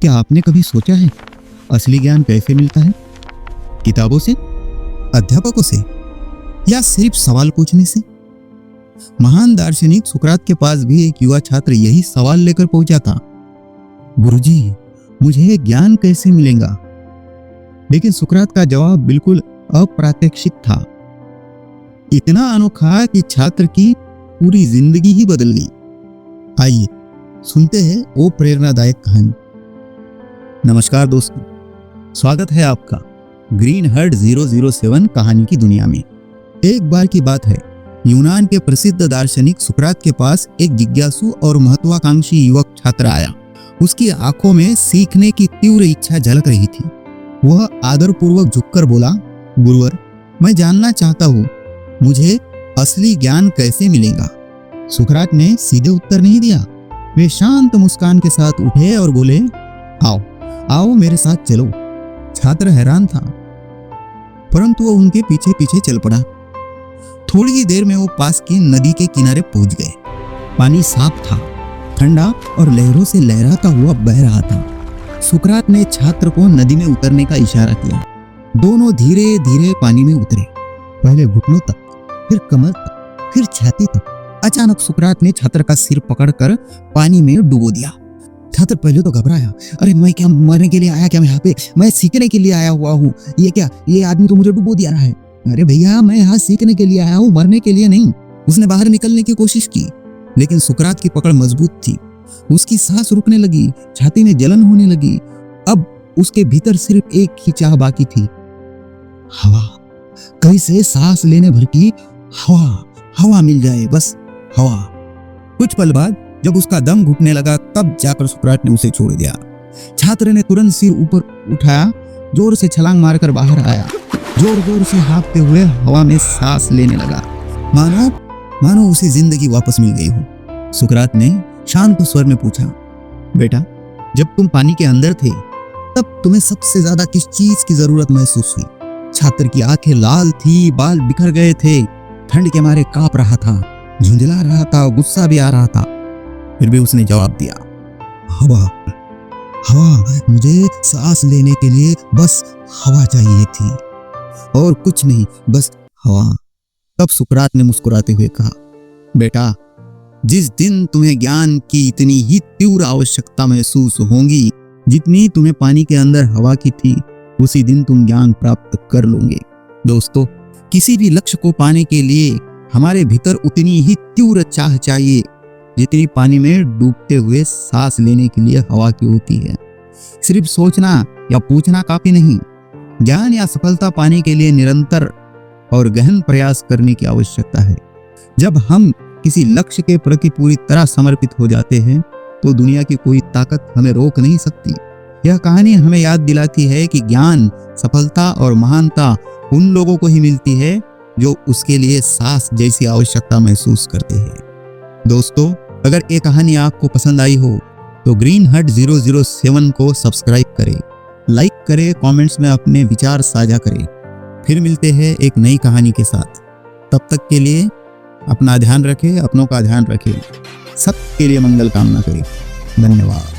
क्या आपने कभी सोचा है असली ज्ञान कैसे मिलता है? किताबों से, अध्यापकों से, या सिर्फ सवाल पूछने से? महान दार्शनिक सुकरात के पास भी एक युवा छात्र यही सवाल लेकर पहुंचा था, गुरुजी, मुझे ज्ञान कैसे मिलेगा? लेकिन सुकरात का जवाब बिल्कुल अप्रात्यक्षिक था, इतना अनोखा कि छात्र की पूरी जिंदगी ही बदल गई। आइए सुनते हैं वो प्रेरणादायक कहानी। नमस्कार दोस्तों, स्वागत है आपका ग्रीन हर्ट 007 कहानी की दुनिया में। एक बार की बात है, यूनान के प्रसिद्ध दार्शनिक सुकरात के पास एक जिज्ञासु और महत्वाकांक्षी युवक छात्र आया। उसकी आंखों में सीखने की तीव्र इच्छा झलक रही थी। वह आदरपूर्वक झुककर बोला, गुरुवर, मैं जानना चाहता हूँ, मुझे असली ज्ञान कैसे मिलेगा? सुकरात ने सीधे उत्तर नहीं दिया। वे शांत मुस्कान के साथ उठे और बोले, आओ आओ मेरे साथ चलो। छात्र हैरान था, परंतु वो उनके पीछे पीछे चल पड़ा। थोड़ी ही देर में वो पास की नदी के किनारे पहुंच गए। पानी साफ था, ठंडा और लहरों से लहराता हुआ बह रहा था। सुकरात ने छात्र को नदी में उतरने का इशारा किया। दोनों धीरे धीरे पानी में उतरे, पहले घुटनों तक, फिर कमर तक, फिर छाती तक। अचानक सुकरात ने छात्र का सिर पकड़कर पानी में डुबो दिया। छात्र पहले तो घबराया, अरे मैं क्या मरने के लिए आया क्या? मैं यहाँ पे मैं सीखने के लिए आया हुआ हूँ। ये क्या, ये आदमी तो मुझे डुबो दिया रहा है। अरे भैया, मैं यहाँ सीखने के लिए आया हूँ, मरने के लिए नहीं। उसने बाहर निकलने की कोशिश की, लेकिन सुकरात की पकड़ मजबूत थी। उसकी सांस रुकने लगी, छाती में जलन होने लगी। अब उसके भीतर सिर्फ एक ही चाह बाकी थी, हवा। कैसे सांस लेने भर की हवा मिल जाए, बस हवा। कुछ पल बाद जब उसका दम घुटने लगा, तब जाकर सुकरात ने उसे छोड़ दिया। छात्र ने तुरंत सिर ऊपर उठाया, जोर से छलांग मारकर बाहर आया, जोर जोर से हाँफते हुए हवा में सांस लेने लगा, मानो उसे जिंदगी वापस मिल गई हो। सुकरात ने शांत स्वर में पूछा, बेटा, जब तुम पानी के अंदर थे तब तुम्हें सबसे ज्यादा किस चीज की जरूरत महसूस हुई? छात्र की आंखें लाल थी, बाल बिखर गए थे, ठंड के मारे कांप रहा था, झुंझला रहा था, गुस्सा भी आ रहा था। फिर भी उसने जवाब दिया, हवा, मुझे सांस लेने के लिए बस हवा चाहिए थी और कुछ नहीं, बस हवा। तब सुकरात ने मुस्कुराते हुए कहा, बेटा, जिस दिन तुम्हें ज्ञान की इतनी ही तीव्र आवश्यकता महसूस होगी जितनी तुम्हें पानी के अंदर हवा की थी, उसी दिन तुम ज्ञान प्राप्त कर लोगे। दोस्तों, किसी भी लक्ष्य को पाने के लिए हमारे भीतर उतनी ही तीव्र चाह चाहिए जितनी पानी में डूबते हुए सांस लेने के लिए हवा की होती है। सिर्फ सोचना या पूछना काफी नहीं, ज्ञान या सफलता पाने के लिए निरंतर और गहन प्रयास करने की आवश्यकता है। जब हम किसी लक्ष्य के प्रति पूरी तरह समर्पित हो जाते हैं तो दुनिया की कोई ताकत हमें रोक नहीं सकती। यह कहानी हमें याद दिलाती है कि ज्ञान, सफलता और महानता उन लोगों को ही मिलती है जो उसके लिए सांस जैसी आवश्यकता महसूस करते हैं। दोस्तों, अगर ये कहानी आपको पसंद आई हो तो ग्रीन हर्ट 007 को सब्सक्राइब करें, लाइक करें, कमेंट्स में अपने विचार साझा करें। फिर मिलते हैं एक नई कहानी के साथ। तब तक के लिए अपना ध्यान रखें, अपनों का ध्यान रखें, सबके लिए मंगल कामना करें। धन्यवाद।